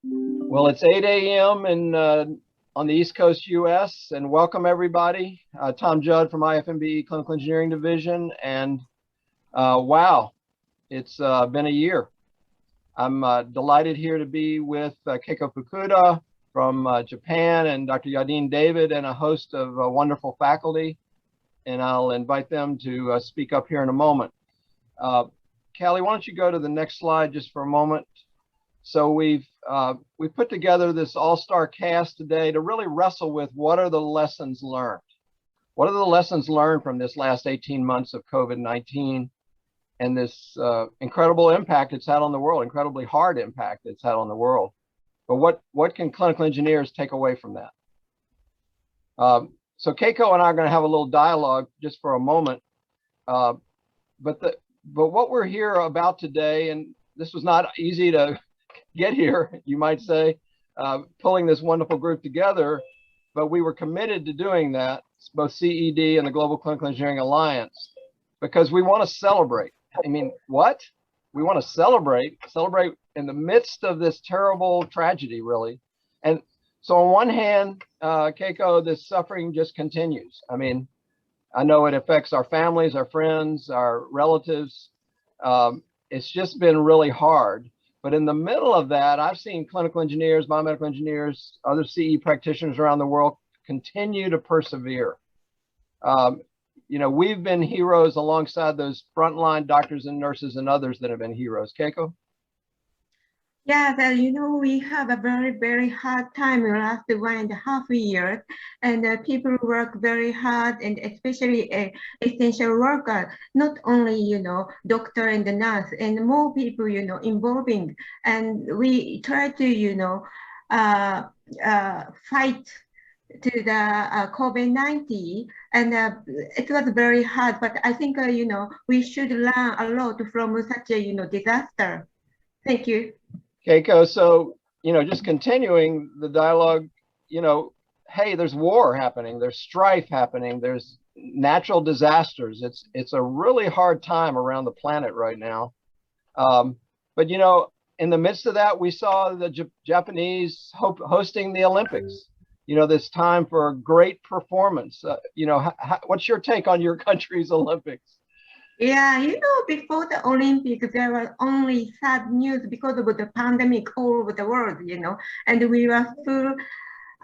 Well, it's 8 a.m. in on the East Coast US, and welcome everybody. Tom Judd from IFMB Clinical Engineering Division, and wow, it's been a year. I'm delighted here to be with Keiko Fukuda from Japan and Dr. Yadin David and a host of wonderful faculty, and I'll invite them to speak up here in a moment. Callie, why don't you go to the next slide just for a moment? So we've put together this all-star cast today to really wrestle with what are the lessons learned. What are the lessons learned from this last 18 months of COVID-19 and this incredible impact it's had on the world, incredibly hard impact it's had on the world. But what can clinical engineers take away from that? So Keiko and I are going to have a little dialogue just for a moment. But what we're here about today, and this was not easy to get here, you might say, pulling this wonderful group together, but we were committed to doing that, both CED and the Global Clinical Engineering Alliance, because we want to celebrate. I mean, what? We want to celebrate in the midst of this terrible tragedy, really. And so on one hand, Keiko, this suffering just continues. I mean, I know it affects our families, our friends, our relatives. It's just been really hard. But in the middle of that, I've seen clinical engineers, biomedical engineers, other CE practitioners around the world continue to persevere. We've been heroes alongside those frontline doctors and nurses and others that have been heroes. Keiko? Yeah, well, we have a very, very hard time in the last 1.5 years, and people work very hard, and especially essential worker, not only, doctor and the nurse, and more people, involving, and we try to, fight to the COVID-19, and it was very hard, but I think, we should learn a lot from such a, disaster. Thank you. Keiko, so, just continuing the dialogue, hey, there's war happening, there's strife happening, there's natural disasters. It's a really hard time around the planet right now. But, in the midst of that, we saw the Japanese hosting the Olympics, this time for great performance. What's your take on your country's Olympics? Yeah, before the Olympics, there was only sad news because of the pandemic all over the world, and we were full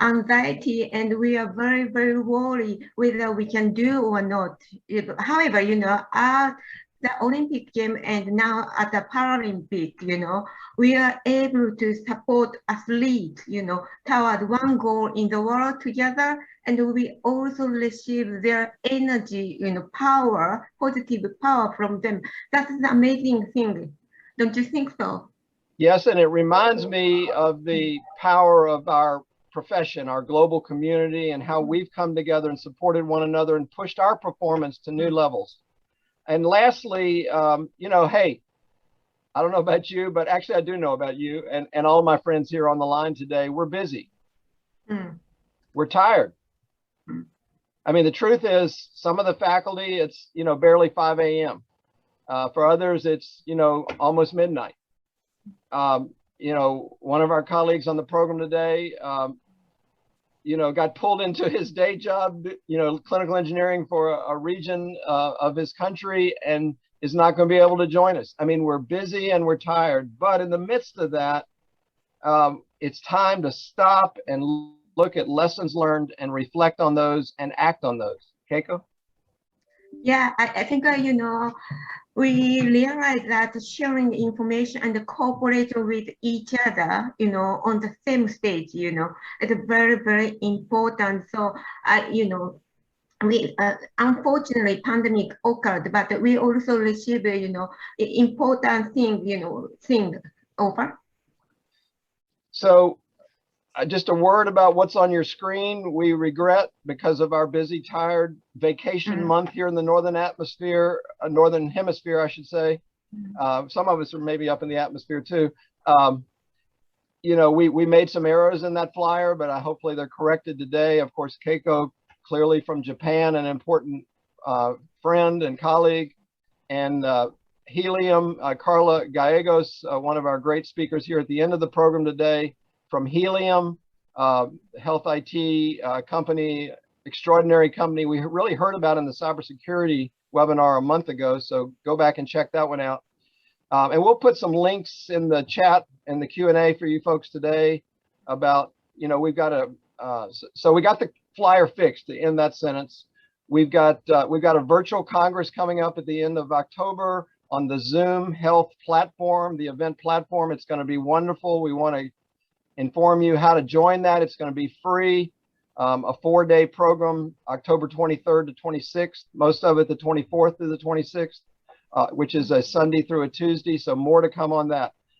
anxiety and we are very, very worried whether we can do or not. However, at the Olympic game and now at the Paralympic, we are able to support athletes, toward one goal in the world together, and we also receive their energy, power, positive power from them. That's an amazing thing. Don't you think so? Yes, and it reminds me of the power of our profession, our global community, and how we've come together and supported one another and pushed our performance to new levels. And lastly, hey, I don't know about you, but actually I do know about you and all of my friends here on the line today. We're busy. We're tired. I mean, the truth is, some of the faculty, it's, barely 5 a.m. For others, it's, almost midnight. One of our colleagues on the program today, got pulled into his day job, clinical engineering for a region of his country and is not going to be able to join us. I mean, we're busy and we're tired, but in the midst of that, it's time to stop and look at lessons learned and reflect on those and act on those. Keiko? Yeah, I think, we realize that sharing information and cooperating with each other, on the same stage, is very, very important. So, we unfortunately pandemic occurred, but we also received, important thing over. So just a word about what's on your screen. We regret, because of our busy, tired vacation month here in the northern hemisphere, I should say. Some of us are maybe up in the atmosphere too. We made some errors in that flyer, but hopefully they're corrected today. Of course, Keiko, clearly from Japan, an important friend and colleague, and Helium, Carla Gallegos, one of our great speakers here at the end of the program today, from Helium, health IT company, extraordinary company we really heard about in the cybersecurity webinar a month ago. So go back and check that one out. And we'll put some links in the chat and the Q&A for you folks today about, we've got so we got the flyer fixed to end that sentence. We've got a virtual Congress coming up at the end of October on the Zoom Health platform, the event platform. It's going to be wonderful. We want to inform you how to join that. It's going to be free, a 4-day program, October 23rd to 26th, most of it the 24th through the 26th, which is a Sunday through a Tuesday. So more to come on that.